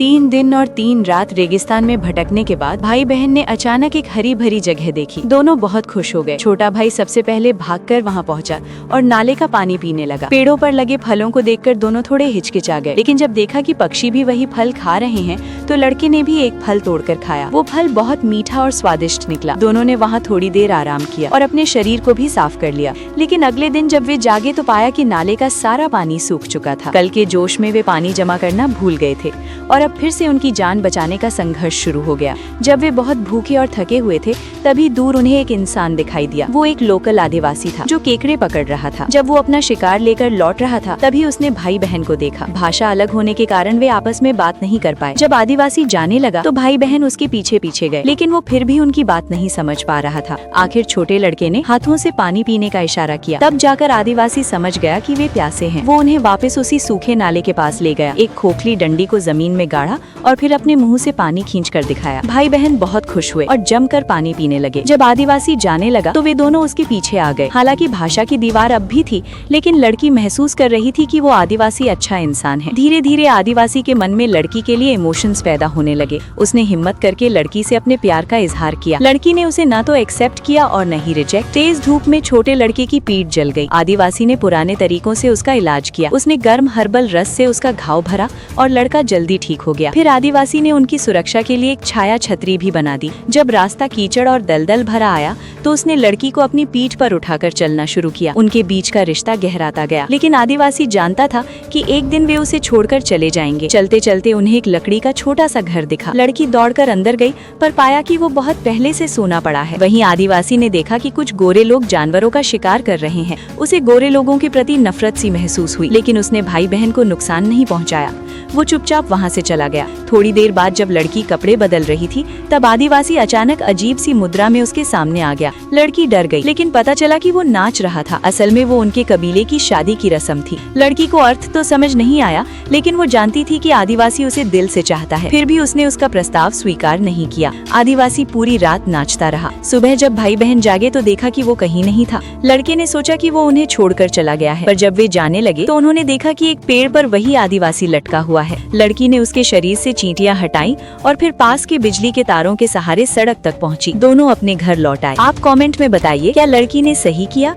3 दिन और 3 रात रेगिस्तान में भटकने के बाद भाई बहन ने अचानक एक हरी भरी जगह देखी। दोनों बहुत खुश हो गए। छोटा भाई सबसे पहले भागकर वहां पहुंचा और नाले का पानी पीने लगा। पेड़ों पर लगे फलों को देखकर दोनों थोड़े हिचकिचा गए, लेकिन जब देखा कि पक्षी भी वही फल खा रहे हैं तो लड़के ने भी एक फल तोड़कर खाया। वो फल बहुत मीठा और स्वादिष्ट निकला। दोनों ने वहाँ थोड़ी देर आराम किया और अपने शरीर को भी साफ कर लिया। लेकिन अगले दिन जब वे जागे तो पाया कि नाले का सारा पानी सूख चुका था। कल के जोश में वे पानी जमा करना भूल गए थे और अब फिर से उनकी जान बचाने का संघर्ष शुरू हो गया। जब वे बहुत भूखे और थके हुए थे तभी दूर उन्हें एक इंसान दिखाई दिया। वो एक लोकल आदिवासी था जो केकड़े पकड़ रहा था। जब वो अपना शिकार लेकर लौट रहा था तभी उसने भाई बहन को देखा। भाषा अलग होने के कारण वे आपस में बात नहीं कर पाए। जब आदिवासी जाने लगा तो भाई बहन उसके पीछे पीछे गए, लेकिन वो फिर भी उनकी बात नहीं समझ पा रहा था। आखिर छोटे लड़के ने हाथों से पानी पीने का इशारा किया। तब जाकर आदिवासी समझ गया कि वे प्यासे हैं। वो उन्हें वापस उसी सूखे नाले के पास ले गया, एक खोखली डंडी को जमीन में गाड़ा और फिर अपने मुंह से पानी खींचकर दिखाया। भाई बहन बहुत खुश हुए और जमकर पानी पीने लगे। जब आदिवासी जाने लगा तो वे दोनों उसके पीछे आ गए। हालांकि भाषा की दीवार अब भी थी, लेकिन लड़की महसूस कर रही थी कि वो आदिवासी अच्छा इंसान है। धीरे धीरे आदिवासी के मन में लड़की के लिए इमोशंस पैदा होने लगे। उसने हिम्मत करके लड़की से अपने प्यार का इजहार किया। लड़की ने उसे न तो एक्सेप्ट किया और न ही रिजेक्ट। तेज धूप में छोटे लड़के की पीठ जल गई। आदिवासी ने पुराने तरीकों से उसका इलाज किया। उसने गर्म हर्बल रस से उसका घाव भरा और लड़का जल्दी ठीक हो गया। फिर आदिवासी ने उनकी सुरक्षा के लिए एक छाया छतरी भी बना दी। जब रास्ता कीचड़ और दलदल भरा आया तो उसने लड़की को अपनी पीठ पर उठाकर चलना शुरू किया। उनके बीच का रिश्ता गहराता गया, लेकिन आदिवासी जानता था कि एक दिन वे उसे छोड़कर चले जाएंगे। चलते चलते उन्हें एक लकड़ी का छोटा सा घर दिखा। लड़की दौड़कर अंदर गई पर पाया कि वो बहुत पहले से सोना पड़ा है। वहीं आदिवासी ने देखा कि कुछ गोरे लोग जानवरों का शिकार कर रहे हैं। उसे गोरे लोगों के प्रति नफरत सी महसूस हुई, लेकिन उसने भाई बहन को नुकसान नहीं पहुंचाया। वो चुपचाप वहां से चला गया। थोड़ी देर बाद जब लड़की कपड़े बदल रही थी तब आदिवासी अचानक अजीब सी मुद्रा में उसके सामने आ गया। लड़की डर गई, लेकिन पता चला कि वो नाच रहा था। असल में वो उनके कबीले की शादी की रस्म थी। लड़की को अर्थ तो समझ नहीं आया, लेकिन वो जानती थी कि आदिवासी उसे दिल से चाहता है। फिर भी उसने उसका प्रस्ताव स्वीकार नहीं किया। आदिवासी पूरी रात नाचता रहा। सुबह जब भाई बहन जागे तो देखा कि वो कहीं नहीं था। लड़के ने सोचा कि वो उन्हें छोड़कर चला गया है, पर जब वे जाने लगे तो उन्होंने देखा कि एक पेड़ पर वही आदिवासी लटका हुआ है। लड़की ने उसके शरीर से चींटियां हटाई और फिर पास के बिजली के तारों के सहारे सड़क तक पहुंची। दोनों अपने घर लौट आए। आप कमेंट में बताइए, क्या लड़की ने सही किया?